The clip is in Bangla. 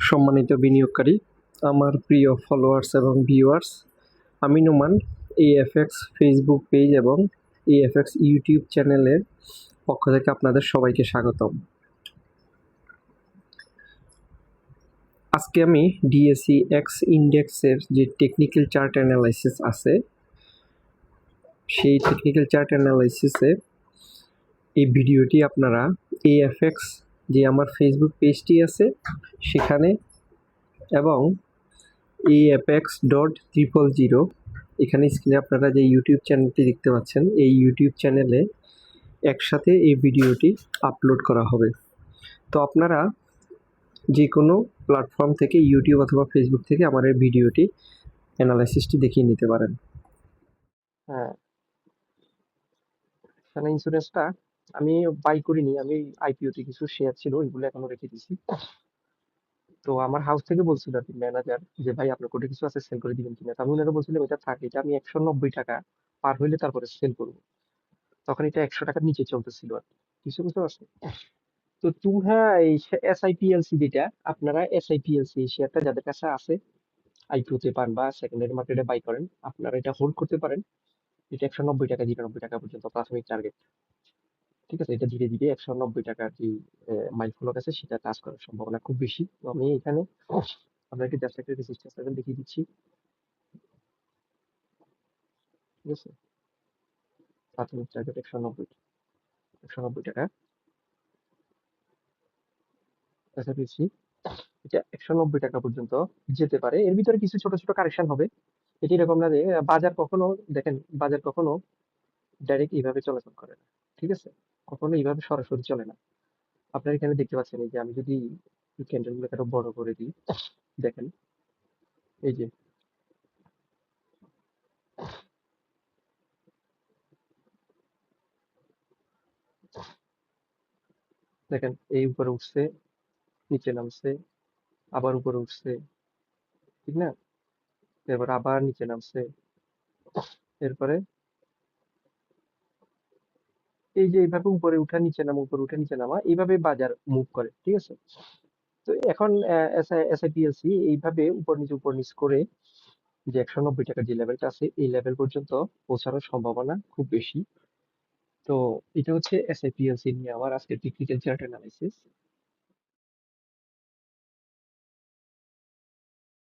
সম্মানিত বিনিয়োগকারী, আমার প্রিয় ফলোয়ার্স এবং ভিউয়ার্স, আমি নোমান এএফএক্স ফেসবুক পেজ এবং এএফএক্স ইউটিউব চ্যানেলের পক্ষ থেকে আপনাদের সবাইকে স্বাগতম। আজকে আমি ডিএসই এক্স ইন্ডেক্সের যে টেকনিক্যাল চার্ট অ্যানালাইসিস আছে, সেই টেকনিক্যাল চার্ট অ্যানালাইসিসে এই ভিডিওটি আপনারা এএফএক্স যে আমার ফেসবুক পেজটি আছে সেখানে এবং apex.000 এখানে স্ক্রিনে আপনারা যে ইউটিউব চ্যানেলটি দেখতে পাচ্ছেন, এই ইউটিউব চ্যানেলে একসাথে এই ভিডিওটি আপলোড করা হবে। তো আপনারা যে কোনো প্ল্যাটফর্ম থেকে, ইউটিউব অথবা ফেসবুক থেকে আমার এই ভিডিওটি অ্যানালাইসিসটি দেখিয়ে নিতে পারেন। হ্যাঁ, এখানে ইন্স্যুরেন্সটা আমি বাই করিনি, আমি আইপিওতে কিছু শেয়ার ছিল ওইগুলো এখনো রেখে দিছি। তো আমার হাউস থেকে বলছিল আর কি ম্যানেজার যে ভাই আপনার কোটে কিছু আছে সেল করে দিবেন কিনা। তো আমি ওনারা বলছিলাম এটা থাকে, এটা আমি 190 টাকা পার হইলে তারপরে সেল করবো। তখন এটা 100 টাকার নিচে চলতেছিল আর কি। কিছু বুঝতে পারছেন? তো তোমরা এই এসআইপিএলসি যেটা, আপনারা এসআইপিএলসি শেয়ারটা যাদের কাছে আছে আইপিওতে পান বা সেকেন্ডারি মার্কেটে বাই করেন, আপনারা এটা হোল্ড করতে পারেন। এটা 190 টাকা 99 টাকা পর্যন্ত প্রাথমিক টার্গেট। ঠিক আছে, এটা ধীরে ধীরে 190 টাকার যে মাইলফলক আছে সেটা টাচ করার সম্ভাবনা খুব বেশি। তো আমি এখানে আপনাকে জাস্ট একটা রেজিস্ট্যান্স লেভেল দেখিয়ে দিচ্ছি। ঠিক আছে, প্রাথমিক টার্গেট 190 টাকা কাছাকাছি। এটা 190 টাকা পর্যন্ত যেতে পারে, এর ভিতরে কিছু ছোট ছোট কারেকশন হবে। এটি এরকম না যে বাজার কখনো, দেখেন বাজার কখনো ডাইরেক্ট এইভাবে চলাচল করে না। ঠিক আছে, কখনো এইভাবে সরাসরি চলে না। আপনারা এখানে দেখতে পাচ্ছেন, এই যে আমি যদি ক্যান্ডেল গুলোকে আরো বড় করে দিই, দেখেন এই যে দেখেন এই উপরে উঠছে, নিচে নামছে, আবার উপরে উঠছে, ঠিক না? এবার আবার নিচে নামছে, এরপরে এই যে এইভাবে উপরে উঠা নিচে নামা, উপরে উঠা নিচে নামা, এইভাবে বাজার মুভ করে। ঠিক আছে, তো এখন এসআইপিএলসি এইভাবে উপর নিচ করে যে 190 টাকার যে লেভেলটা আছে এই লেভেল পর্যন্ত পৌঁছানোর সম্ভাবনা খুব বেশি। তো এটা হচ্ছে এসআইপিএলসি নিয়ে আমার আজকে টেকনিক্যাল চার্ট অ্যানালাইসিস।